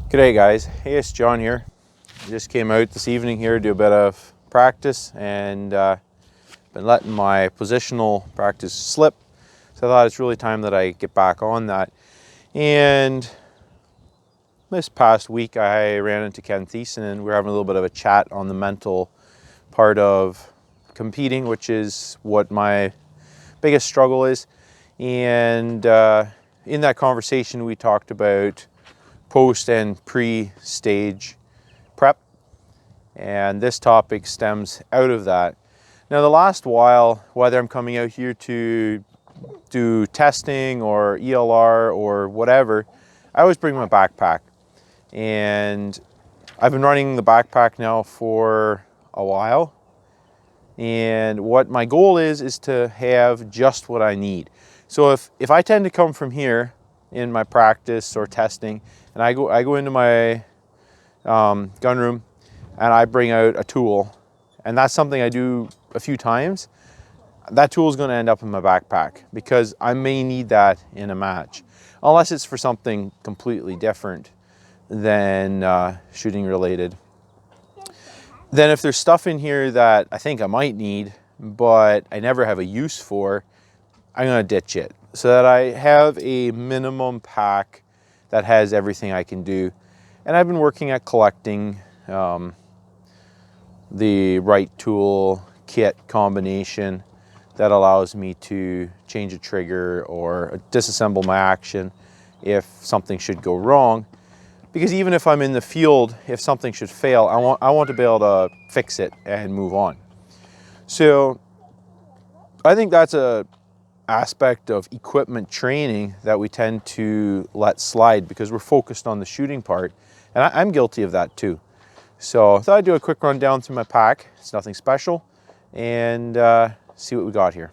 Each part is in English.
G'day guys, hey, it's John here. I just came out this evening here to do a bit of practice and been letting my positional practice slip. So I thought it's really time that I get back on that. And this past week I ran into Ken Thiessen and we were having a little bit of a chat on the mental part of competing, which is what my biggest struggle is. And in that conversation we talked about post and pre-stage prep, and this topic stems out of that. Now the last while, whether I'm coming out here to do testing or ELR or whatever, I always bring my backpack, and I've been running the backpack now for a while, and what my goal is to have just what I need. So if I tend to come from here in my practice or testing, and I go into my gun room and I bring out a tool, and that's something I do a few times, that tool is going to end up in my backpack because I may need that in a match, unless it's for something completely different than shooting related. Then if there's stuff in here that I think I might need but I never have a use for, I'm going to ditch it so that I have a minimum pack that has everything I can do. And I've been working at collecting the right tool kit combination that allows me to change a trigger or disassemble my action if something should go wrong. Because even if I'm in the field, if something should fail, I want to be able to fix it and move on. So I think that's a aspect of equipment training that we tend to let slide because we're focused on the shooting part, and I'm guilty of that too. So I thought I'd do a quick rundown through my pack. It's nothing special, and see what we got here.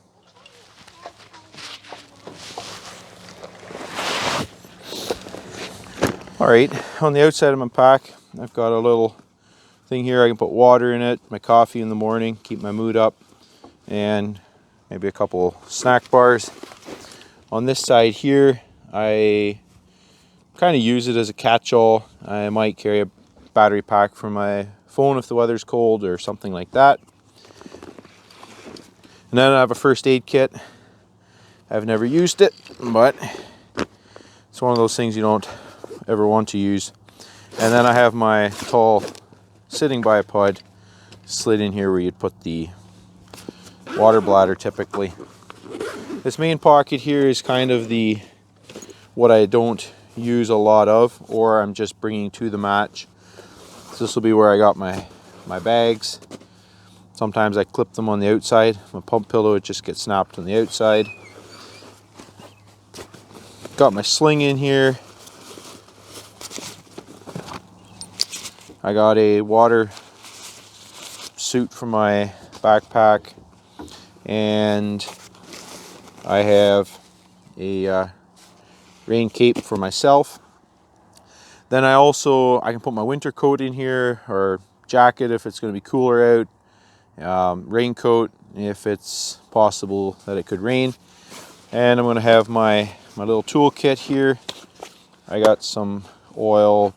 All right, on the outside of my pack, I've got a little thing here. I can put water in it, my coffee in the morning, keep my mood up, and maybe a couple snack bars. On this side here, I kind of use it as a catch-all. I might carry a battery pack for my phone if the weather's cold or something like that. And then I have a first aid kit. I've never used it, but it's one of those things you don't ever want to use. And then I have my tall sitting bipod slid in here where you'd put the water bladder typically. This main pocket here is kind of what I don't use a lot of, or I'm just bringing to the match. So this will be where I got my bags. Sometimes I clip them on the outside. My pump pillow, it just gets snapped on the outside. Got my sling in here. I got a water suit for my backpack, and I have a rain cape for myself. Then I can put my winter coat in here, or jacket if it's going to be cooler out, raincoat if it's possible that it could rain. And I'm going to have my little tool kit here. I got some oil,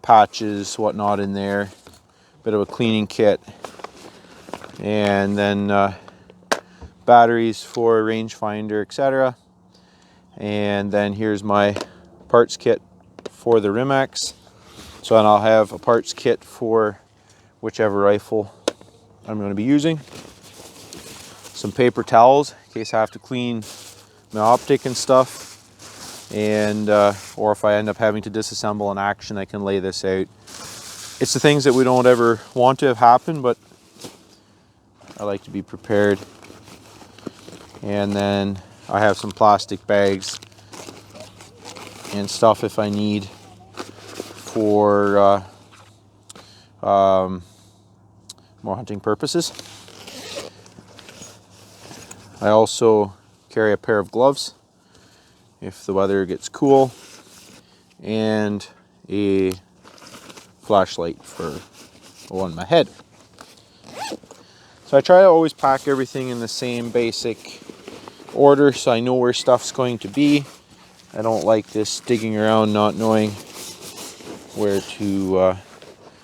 patches, whatnot in there, bit of a cleaning kit, and then batteries for a rangefinder, etc. And then here's my parts kit for the Rimax. So then I'll have a parts kit for whichever rifle I'm going to be using. Some paper towels in case I have to clean my optic and stuff. And or if I end up having to disassemble an action, I can lay this out. It's the things that we don't ever want to have happen, but I like to be prepared. And then I have some plastic bags and stuff if I need for more hunting purposes. I also carry a pair of gloves if the weather gets cool, and a flashlight for on my head. So I try to always pack everything in the same basic order so I know where stuff's going to be. I don't like this digging around not knowing where to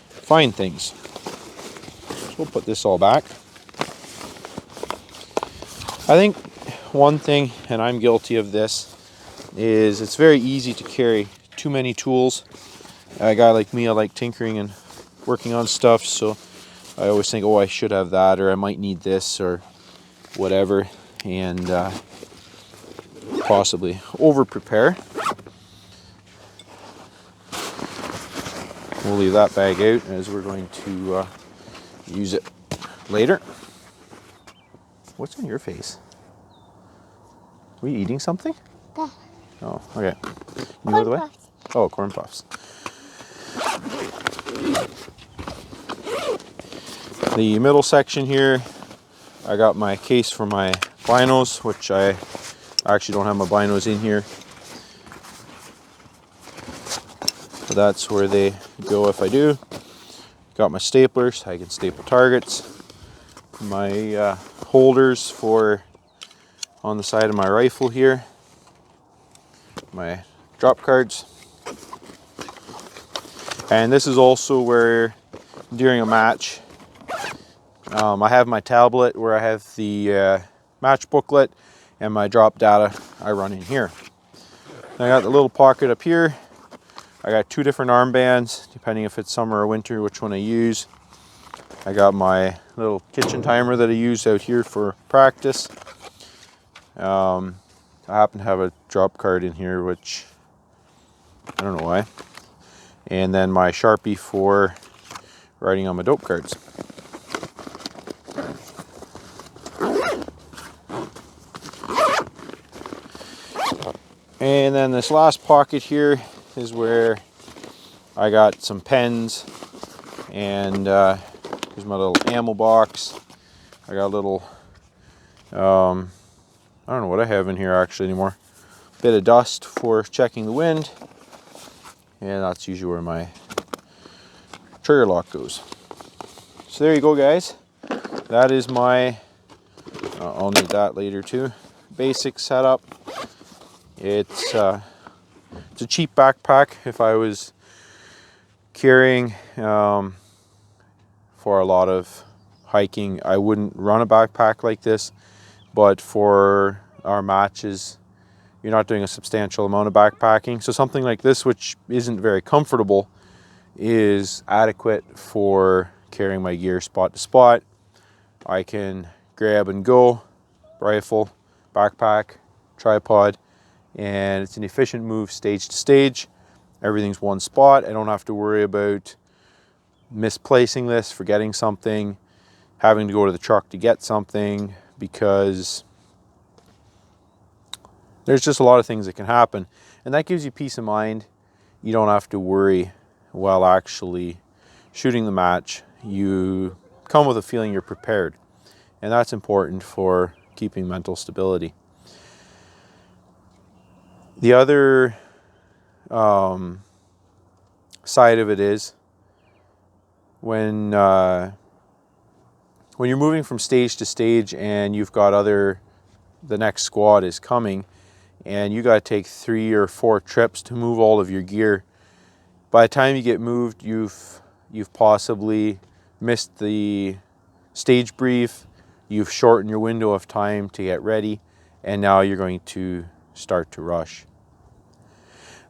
find things. So we'll put this all back. I think one thing, and I'm guilty of this, is it's very easy to carry too many tools. A guy like me, I like tinkering and working on stuff, so I always think, oh, I should have that, or I might need this, or whatever, and possibly over-prepare. We'll leave that bag out as we're going to use it later. What's on your face? Were you eating something? Yeah. Oh, okay. You go the way? Oh, corn puffs. The middle section here, I got my case for my binos, which I actually don't have my binos in here. So that's where they go if I do. Got my staplers, I can staple targets. My holders for on the side of my rifle here. My drop cards. And this is also where during a match, I have my tablet where I have the match booklet and my drop data I run in here. I got the little pocket up here. I got 2 different armbands, depending if it's summer or winter, which one I use. I got my little kitchen timer that I use out here for practice. I happen to have a drop card in here, which I don't know why. And then my Sharpie for writing on my dope cards. And then this last pocket here is where I got some pens, and here's my little ammo box. I got a little, I don't know what I have in here actually anymore. Bit of dust for checking the wind, and that's usually where my trigger lock goes. So there you go, guys. That is my, I'll need that later too, basic setup. It's a cheap backpack. If I was carrying for a lot of hiking, I wouldn't run a backpack like this, but for our matches, you're not doing a substantial amount of backpacking. So something like this, which isn't very comfortable, is adequate for carrying my gear spot to spot. I can grab and go, rifle, backpack, tripod, and it's an efficient move stage to stage. Everything's one spot. I don't have to worry about misplacing this, forgetting something, having to go to the truck to get something, because there's just a lot of things that can happen. And that gives you peace of mind. You don't have to worry while actually shooting the match. You come with a feeling you're prepared. And that's important for keeping mental stability. The other side of it is when you're moving from stage to stage and you've got the next squad is coming, and you got to take 3 or 4 trips to move all of your gear. By the time you get moved, you've possibly missed the stage brief, you've shortened your window of time to get ready, and now you're going to start to rush.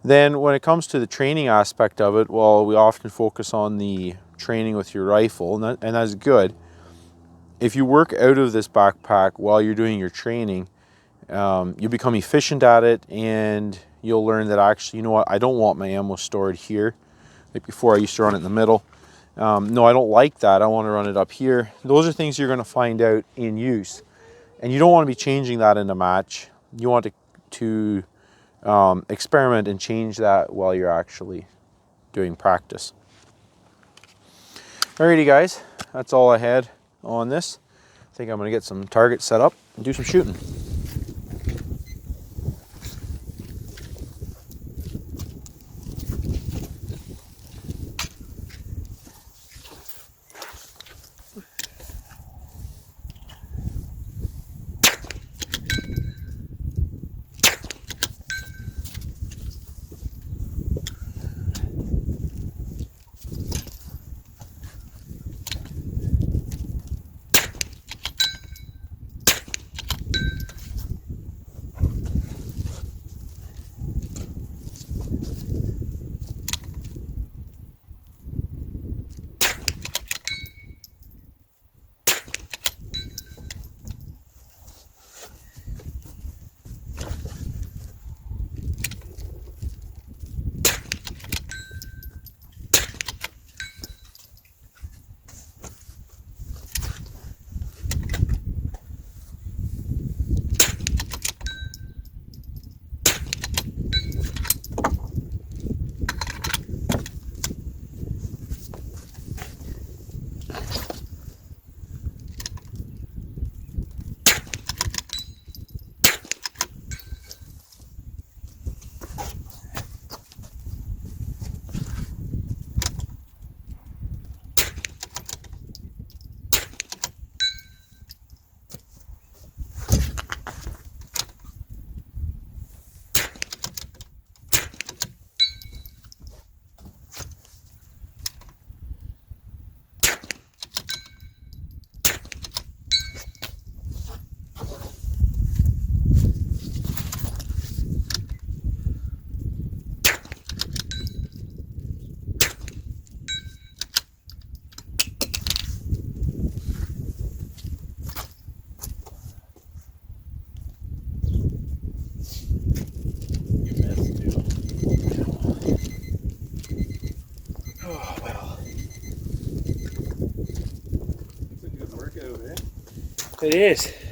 Then when it comes to the training aspect of it, well, we often focus on the training with your rifle, and that's good. If you work out of this backpack while you're doing your training, you become efficient at it, and you'll learn that actually, you know what, I don't want my ammo stored here. Like before, I used to run it in the middle. No, I don't like that. I want to run it up here. Those are things you're going to find out in use. And you don't want to be changing that in a match. You want to experiment and change that while you're actually doing practice. Alrighty guys, that's all I had on this. I think I'm going to get some targets set up and do some shooting. It is.